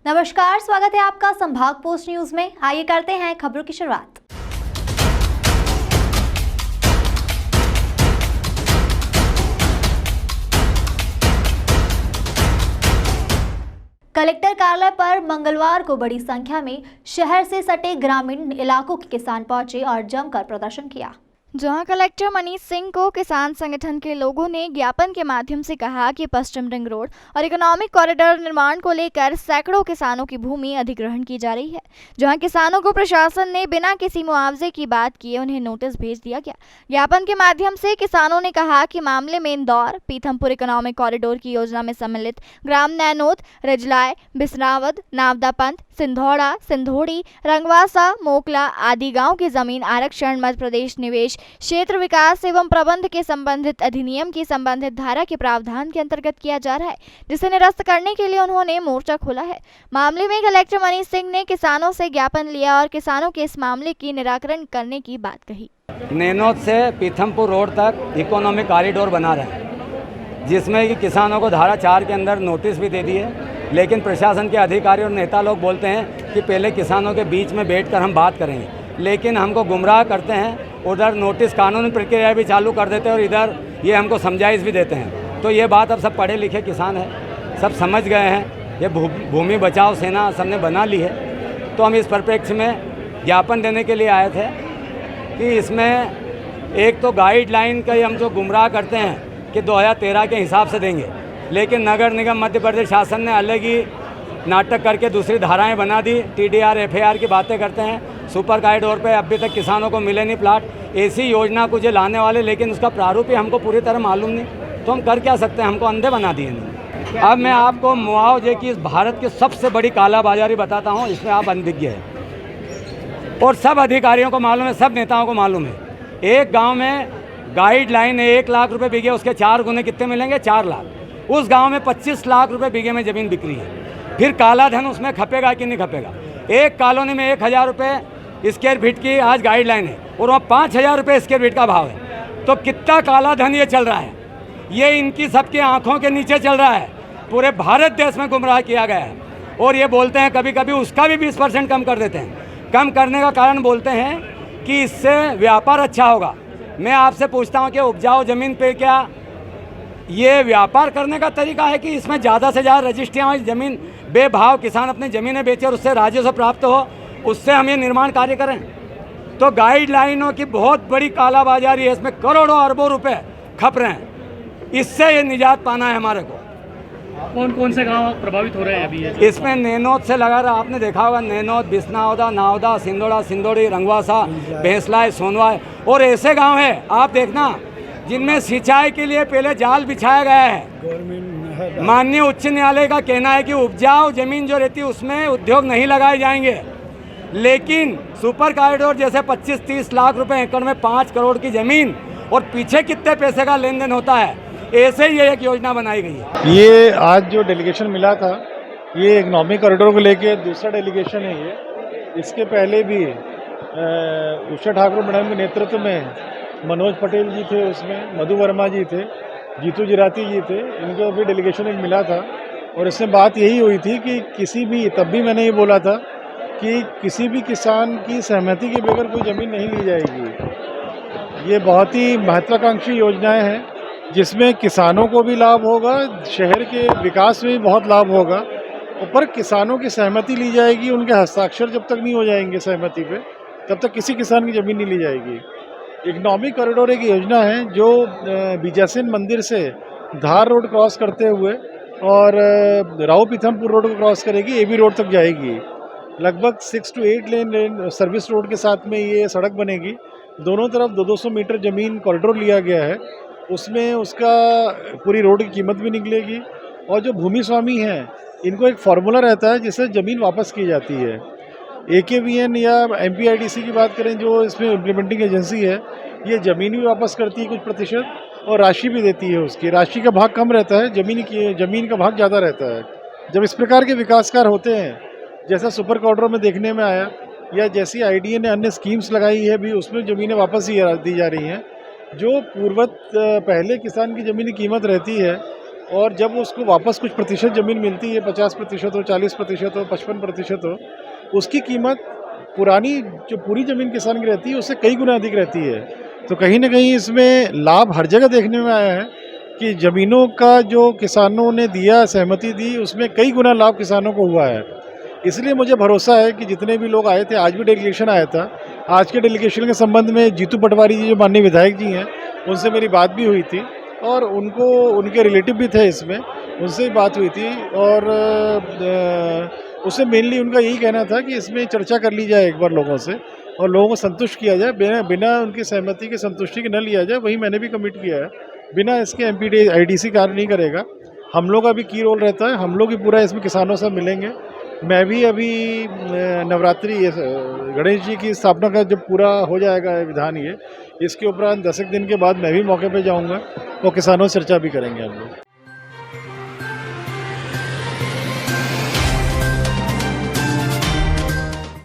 नमस्कार, स्वागत है आपका संभाग पोस्ट न्यूज में। आइए करते हैं खबरों की शुरुआत। कलेक्टर कार्यालय पर मंगलवार को बड़ी संख्या में शहर से सटे ग्रामीण इलाकों के किसान पहुंचे और जमकर प्रदर्शन किया, जहां कलेक्टर मनीष सिंह को किसान संगठन के लोगों ने ज्ञापन के माध्यम से कहा कि पश्चिम रिंग रोड और इकोनॉमिक कॉरिडोर निर्माण को लेकर सैकड़ों किसानों की भूमि अधिग्रहण की जा रही है, जहां किसानों को प्रशासन ने बिना किसी मुआवजे की बात किए उन्हें नोटिस भेज दिया गया। ज्ञापन के माध्यम से किसानों ने कहा कि मामले में इंदौर पीथमपुर इकोनॉमिक कॉरिडोर की योजना में सम्मिलित ग्राम नैनोद, रजलाय, बिसनावद, नावदापंत, सिंधौड़ा, सिंधोड़ी, रंगवासा, मोकला आदि गांव की जमीन आरक्षण मध्य प्रदेश निवेश क्षेत्र विकास एवं प्रबंध के संबंधित अधिनियम की संबंधित धारा के प्रावधान के अंतर्गत किया जा रहा है, जिसे निरस्त करने के लिए उन्होंने मोर्चा खोला है। मामले में कलेक्टर मनीष सिंह ने किसानों से ज्ञापन लिया और किसानों के इस मामले की निराकरण करने की बात कही। नैनोद से पीथमपुर रोड तक इकोनॉमिक कॉरिडोर बना रहे हैं, जिसमें कि किसानों को धारा 4 के अंदर नोटिस भी दे दी है, लेकिन प्रशासन के अधिकारी और नेता लोग बोलते हैं कि पहले किसानों के बीच में बैठकर हम बात करेंगे, लेकिन हमको गुमराह करते हैं। उधर नोटिस कानूनी प्रक्रिया भी चालू कर देते हैं और इधर ये हमको समझाइश भी देते हैं। तो ये बात अब सब पढ़े लिखे किसान हैं, सब समझ गए हैं, ये भूमि बचाओ सेना सबने बना ली है। तो हम इस परिप्रेक्ष्य में ज्ञापन देने के लिए आए थे कि इसमें एक तो गाइडलाइन का हम जो गुमराह करते हैं कि 2013 के हिसाब से देंगे, लेकिन नगर निगम मध्य प्रदेश शासन ने अलग ही नाटक करके दूसरी धाराएं बना दी। TDR FAR की बातें करते हैं। सुपर कॉरिडोर पे अभी तक किसानों को मिले नहीं प्लाट। ऐसी योजना कुछ लाने वाले, लेकिन उसका प्रारूप ही हमको पूरी तरह मालूम नहीं, तो हम कर क्या सकते हैं, हमको अंधे बना दिए नहीं। अब मैं आपको मुआवजे की इस भारत की सबसे बड़ी कालाबाजारी बताता हूँ, इसमें आप अनभिज्ञ हैं और सब अधिकारियों को मालूम है, सब नेताओं को मालूम है। एक गाँव में गाइडलाइन 1 लाख रुपये बिके, उसके 4 गुने कितने मिलेंगे? 4 लाख। उस गांव में 25 लाख रुपए बीघे में ज़मीन बिक रही है। फिर काला धन उसमें खपेगा कि नहीं खपेगा? एक कॉलोनी में 1000 रुपये स्क्वायर फीट की आज गाइडलाइन है और वहाँ 5000 रुपये स्क्वायर फीट का भाव है। तो कितना काला धन ये चल रहा है, ये इनकी सबकी आंखों के नीचे चल रहा है। पूरे भारत देश में गुमराह किया गया है और ये बोलते हैं कभी कभी उसका भी 20% कम कर देते हैं। कम करने का कारण बोलते हैं कि इससे व्यापार अच्छा होगा। मैं आपसे पूछता हूँ कि उपजाऊ ज़मीन पे क्या ये व्यापार करने का तरीका है कि इसमें ज़्यादा से ज़्यादा रजिस्ट्रियाँ ज़मीन बेभाव किसान अपनी ज़मीनें बेचे और उससे राजस्व प्राप्त हो, उससे हम ये निर्माण कार्य करें? तो गाइडलाइनों की बहुत बड़ी कालाबाजारी है, इसमें करोड़ों अरबों रुपए खप रहे हैं। इससे ये निजात पाना है हमारे को। कौन कौन से गांव प्रभावित हो रहे हैं अभी? इसमें नैनोद से लगा रहा, आपने देखा होगा, नैनोद, बिसनावदा, नावदा, सिंधोड़ा, सिंधोड़ी, रंगवासा, भैंसलाय, सोनवाय और ऐसे गाँव है आप देखना जिनमें सिंचाई के लिए पहले जाल बिछाया गया है। माननीय उच्च न्यायालय का कहना है कि उपजाऊ जमीन जो रहती है उसमें उद्योग नहीं लगाए जाएंगे, लेकिन सुपर कॉरिडोर जैसे 25-30 लाख रुपए एकड़ में 5 करोड़ की जमीन और पीछे कितने पैसे का लेन देन होता है, ऐसे ही ये एक योजना बनाई गई है। ये आज जो डेलीगेशन मिला था, ये इकोनॉमिक कॉरिडोर को लेके दूसरा डेलीगेशन है ये। इसके पहले भी उषा ठाकुर मैडम के नेतृत्व में मनोज पटेल जी थे, उसमें मधु वर्मा जी थे, जीतू जिराती जी थे, इनको भी डेलीगेशन एक मिला था और इसमें बात यही हुई थी कि किसी भी, तब भी मैंने ये बोला था कि किसी भी किसान की सहमति के बगैर कोई ज़मीन नहीं ली जाएगी। ये बहुत ही महत्वाकांक्षी योजनाएं हैं जिसमें किसानों को भी लाभ होगा, शहर के विकास में भी बहुत लाभ होगा। पर किसानों की सहमति ली जाएगी, उनके हस्ताक्षर जब तक नहीं हो जाएंगे सहमति पे, तब तक किसी किसान की ज़मीन नहीं ली जाएगी। इकोनॉमिक कॉरिडोर एक योजना है जो बीजासन मंदिर से धार रोड क्रॉस करते हुए और राव पीथमपुर रोड को क्रॉस करेगी, AB रोड तक जाएगी। लगभग 6 to 8 लेन सर्विस रोड के साथ में ये सड़क बनेगी। दोनों तरफ 200 मीटर ज़मीन कॉरिडोर लिया गया है, उसमें उसका पूरी रोड की कीमत भी निकलेगी और जो भूमि स्वामी हैं इनको एक फार्मूला रहता है जिससे ज़मीन वापस की जाती है। AKVN या MPIDC की बात करें जो इसमें इम्प्लीमेंटिंग एजेंसी है, ये ज़मीन भी वापस करती है कुछ प्रतिशत और राशि भी देती है। उसकी राशि का भाग कम रहता है, ज़मीन का भाग ज़्यादा रहता है। जब इस प्रकार के विकास कार्य होते हैं, जैसा सुपर कॉरिडोर में देखने में आया या जैसी IDA ने अन्य स्कीम्स लगाई है भी, उसमें ज़मीनें वापस दी जा रही हैं। जो पूर्वत पहले किसान की ज़मीन की कीमत रहती है और जब उसको वापस कुछ प्रतिशत ज़मीन मिलती है, 50% हो, 40% हो, 55% हो, उसकी कीमत पुरानी जो पूरी ज़मीन किसान की रहती है उससे कई गुना अधिक रहती है। तो कहीं न कहीं इसमें लाभ हर जगह देखने में आया है कि ज़मीनों का जो किसानों ने दिया, सहमति दी, उसमें कई गुना लाभ किसानों को हुआ है। इसलिए मुझे भरोसा है कि जितने भी लोग आए थे, आज भी डेलीगेशन आया था, आज के डेलीगेशन के संबंध में जीतू पटवारी जी जो माननीय विधायक जी हैं, उनसे मेरी बात भी हुई थी और उनको उनके रिलेटिव भी थे इसमें, उनसे भी बात हुई थी और उससे मेनली उनका यही कहना था कि इसमें चर्चा कर ली जाए एक बार लोगों से और लोगों को संतुष्ट किया जाए, बिना उनकी सहमति के संतुष्टि के न लिया जाए। वही मैंने भी कमिट किया है, बिना इसके एमपीडी आईडीसी कार्य नहीं करेगा। हम लोग का भी की रोल रहता है, हम लोग ही पूरा इसमें किसानों से मिलेंगे। मैं भी अभी नवरात्रि गणेश जी की स्थापना का जब पूरा हो जाएगा विधान ये, इसके उपरांत 10 दिन के बाद मैं भी मौके पे जाऊंगा और किसानों से चर्चा भी करेंगे हम लोग।